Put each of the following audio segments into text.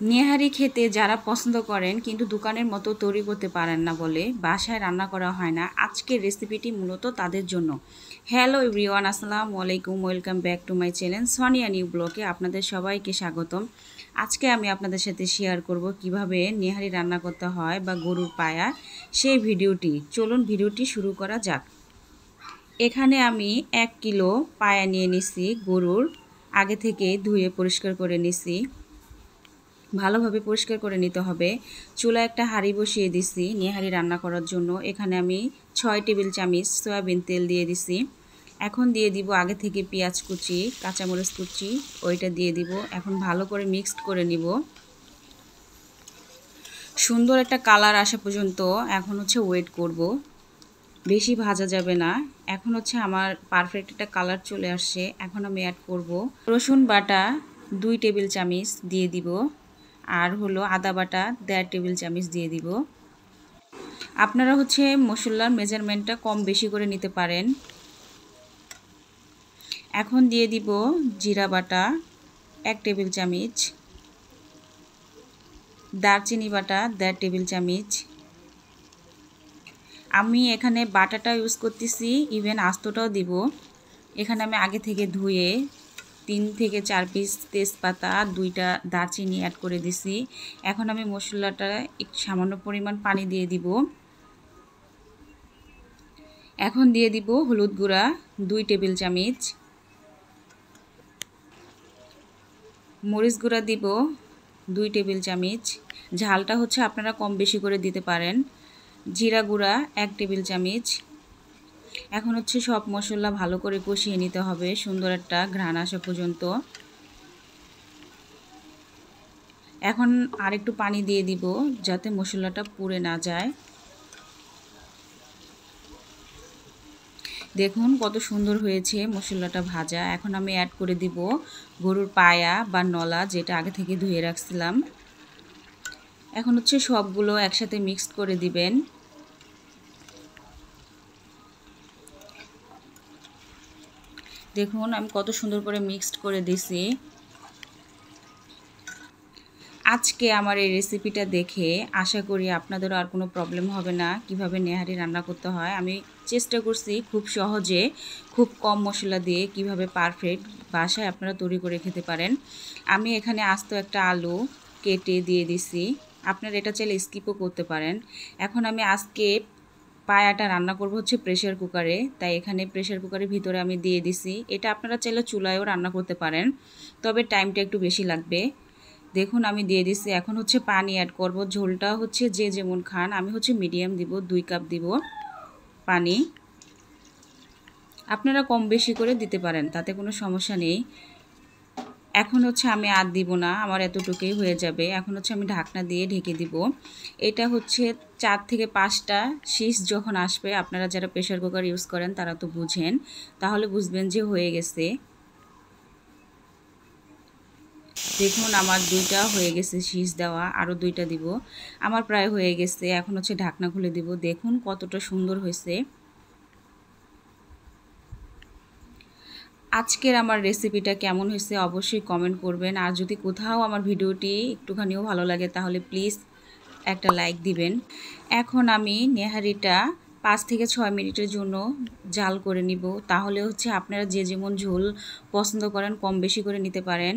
নেহারি খেতে যারা পছন্দ করেন কিন্তু দোকানের মতো তৈরি করতে পারেন না বলে বাসায় রান্না করা হয় না, আজকের রেসিপিটি মূলত তাদের জন্য। হ্যালো এভরিওয়ান, আসসালামু আলাইকুম, welcome back to my channel Sonia new ব্লগে আপনাদের সবাইকে স্বাগতম। আজকে আমি আপনাদের সাথে শেয়ার করব কিভাবে নেহারি রান্না করতে হয় বা গরুর পায়া, সেই ভিডিওটি। চলুন ভিডিওটি শুরু করা যাক। এখানে আমি 1 কিলো পায়া নিয়ে নিছি গরুর, আগে থেকে ধুয়ে পরিষ্কার করে নিছি। ভালোভাবে পরিষ্কার করে নিতে হবে। চুলায় একটা হাঁড়ি বসিয়ে দিছি নেহারি রান্না করার জন্য। এখানে আমি 6 টেবিল চামচ সয়াবিন তেল দিয়ে দিছি। এখন দিয়ে দিব আগে থেকে পেঁয়াজ কুচি, কাঁচামরিচ কুচি, ওইটা দিয়ে দিব। এখন ভালো করে মিক্সড করে নিব, সুন্দর একটা কালার আসা পর্যন্ত। এখন ওয়েট করব, বেশি ভাজা যাবে না। এখন আমার পারফেক্ট একটা কালার চলে আসছে। এখন আমি অ্যাড করব রসুন বাটা 2 টেবিল চামচ দিয়ে দিব, আর আদা বাটা 1.5 টেবিল চামচ দিয়ে দিব। আপনারা মশলার মেজারমেন্টটা কম বেশি করে নিতে পারেন। এখন দিয়ে দিব জিরা বাটা 1 টেবিল চামচ, দারচিনি বাটা 1.5 টেবিল চামচ। আমি এখানে বাটাটা ইউজ করতেছি, ইভেন আস্তটাও দিব। এখানে আমি আগে থেকে ধুয়ে 3 থেকে 4 পিস তেজপাতা, 2টা দারচিনি অ্যাড করে দিছি। এখন আমি মশলাটা একটু সামান্য পরিমাণ পানি দিয়ে দিব। এখন দিয়ে দিব হলুদ গুঁড়া 2 টেবিল চামচ, মরিচ গুঁড়া দিব 2 টেবিল চামচ। ঝালটা আপনারা কম বেশি করে দিতে পারেন। জিরা গুঁড়া 1 টেবিল চামচ। এখন সব মশলা ভালো করে কষিয়ে নিতে হবে, সুন্দর একটা ঘ্রাণ আসা পর্যন্ত। এখন আরেকটু পানি দিয়ে দিব যাতে মশলাটা পুড়ে না যায়। দেখুন কত সুন্দর হয়েছে মশলাটা ভাজা। এখন আমি অ্যাড করে দিব গরুর পায়া বা নলা, যেটা আগে থেকে ধুয়ে রাখছিলাম। এখন সবগুলো একসাথে মিক্সড করে দিবেন। দেখুন আমি কত সুন্দর করে মিক্সড করে দিছি। আজকে আমার এই রেসিপিটা দেখে আশা করি আপনাদেরও আর কোনো প্রবলেম হবে না কিভাবে নেহারি রান্না করতে হয়। আমি চেষ্টা করছি খুব সহজে, খুব কম মশলা দিয়ে কিভাবে পারফেক্ট বাসায় আপনারা তৈরি করে খেতে পারেন। আমি এখানে আস্ত একটা আলু কেটে দিয়ে দিছি, আপনারা এটা চাইলে স্কিপও করতে পারেন। এখন আমি আজকে পায়াটা রান্না করব প্রেসার কুকারে, তাই এখানে প্রেসার কুকারের ভিতরে আমি দিয়ে দিছি। এটা আপনারা চাইলে চুলায়ও রান্না করতে পারেন, তবে টাইমটা একটু বেশি লাগবে। দেখুন আমি দিয়ে দিছি। এখন পানি অ্যাড করব। ঝোলটা যে যেমন খান, আমি মিডিয়াম দিব, 2 কাপ দিব পানি। আপনারা কম বেশি করে দিতে পারেন, তাতে কোনো সমস্যা নেই। এখন আমি আর দিব না, আমার এতটুকুই হয়ে যাবে। এখন আমি ঢাকনা দিয়ে ঢেকে দিব। এটা 4 থেকে 5টা শীষ যখন আসবে, আপনারা যারা প্রেসার কুকার ইউজ করেন তারা তো বুঝেন, তাহলে বুঝবেন যে হয়ে গেছে। দেখুন আমার 2টা হয়ে গেছে শীষ দেওয়া, আরও 2টা দিব। আমার প্রায় হয়ে গেছে। এখন ঢাকনা খুলে দিব। দেখুন কতটা সুন্দর হয়েছে। আজকের আমার রেসিপিটা কেমন হয়েছে অবশ্যই কমেন্ট করবেন। আর যদি কোথাও আমার ভিডিওটি একটুখানিও ভালো লাগে তাহলে প্লিজ একটা লাইক দিবেন। এখন আমি নেহারিটা 5 থেকে 6 মিনিটের জন্য জাল করে নিব। তাহলে আপনারা যে যেমন ঝোল পছন্দ করেন কম বেশি করে নিতে পারেন।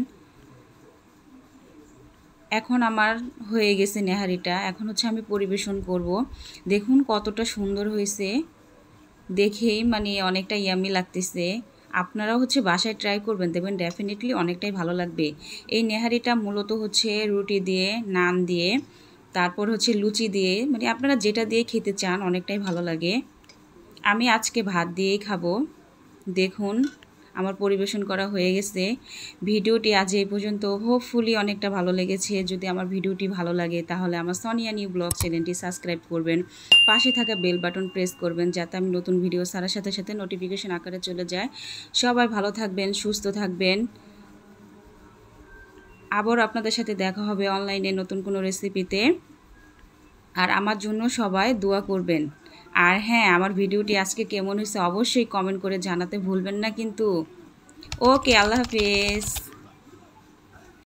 এখন আমার হয়ে গেছে নেহারিটা। এখন আমি পরিবেশন করব। দেখুন কতটা সুন্দর হয়েছে, দেখেই অনেকটা ইয়ামি লাগতেছে। আপনারাও বাসায় ট্রাই করবেন, দেখবেন ডেফিনেটলি অনেকটাই ভালো লাগবে। এই নেহারিটা মূলত রুটি দিয়ে, নান দিয়ে, তারপর লুচি দিয়ে, আপনারা যেটা দিয়ে খেতে চান অনেকটাই ভালো লাগে। আমি আজকে ভাত দিয়েই খাবো। দেখুন আমার পরিবেশন করা হয়ে গেছে। ভিডিওটি আজ এই পর্যন্ত। হোপফুলি অনেকটা ভালো লেগেছে। যদি আমার ভিডিওটি ভালো লাগে তাহলে আমার সোনিয়া নিউ ব্লগ চ্যানেলটি সাবস্ক্রাইব করবেন, পাশে থাকা বেল বাটন প্রেস করবেন, যাতে আমি নতুন ভিডিও ছাড়ার সাথে সাথে নোটিফিকেশন আকারে চলে যায়। সবাই ভালো থাকবেন, সুস্থ থাকবেন। আবার আপনাদের সাথে দেখা হবে অনলাইনে নতুন কোনো রেসিপিতে। আর আমার জন্য সবাই দোয়া করবেন। আর হ্যাঁ, আমার ভিডিওটি আজকে কেমন হয়েছে অবশ্যই কমেন্ট করে জানাতে ভুলবেন না কিন্তু। ওকে, আল্লাহ হাফেজ।